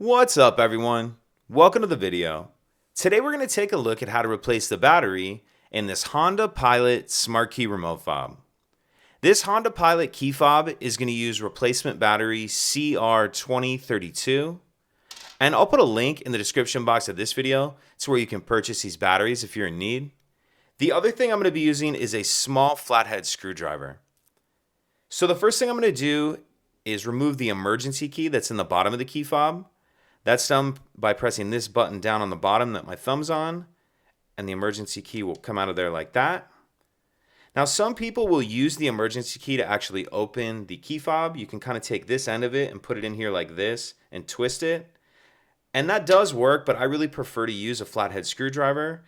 What's up, everyone? Welcome to the video. Today we're going to take a look at how to replace the battery in this Honda Pilot Smart Key remote fob. This Honda Pilot key fob is going to use replacement battery CR2032, and I'll put a link in the description box of this video to where you can purchase these batteries if you're in need. The other thing I'm going to be using is a small flathead screwdriver. So the first thing I'm going to do is remove the emergency key that's in the bottom of the key fob. That's done by pressing this button down on the bottom that my thumb's on, and the emergency key will come out of there like that. Now, some people will use the emergency key to actually open the key fob. You can kind of take this end of it and put it in here like this and twist it. And that does work, but I really prefer to use a flathead screwdriver.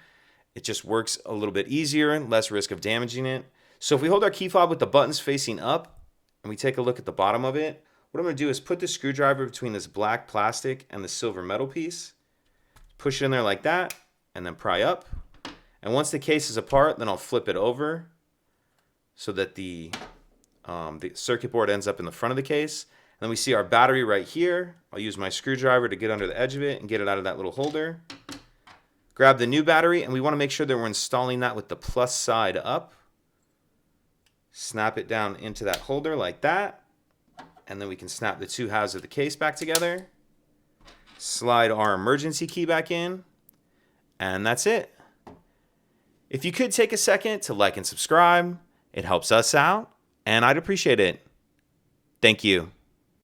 It just works a little bit easier and less risk of damaging it. So if we hold our key fob with the buttons facing up and we take a look at the bottom of it, what I'm going to do is put the screwdriver between this black plastic and the silver metal piece, push it in there like that, and then pry up. And once the case is apart, then I'll flip it over so that the circuit board ends up in the front of the case. And then we see our battery right here. I'll use my screwdriver to get under the edge of it and get it out of that little holder. Grab the new battery, and we want to make sure that we're installing that with the plus side up. Snap it down into that holder like that. And then we can snap the two halves of the case back together. Slide our emergency key back in. And that's it. If you could take a second to like and subscribe, it helps us out, and I'd appreciate it. Thank you.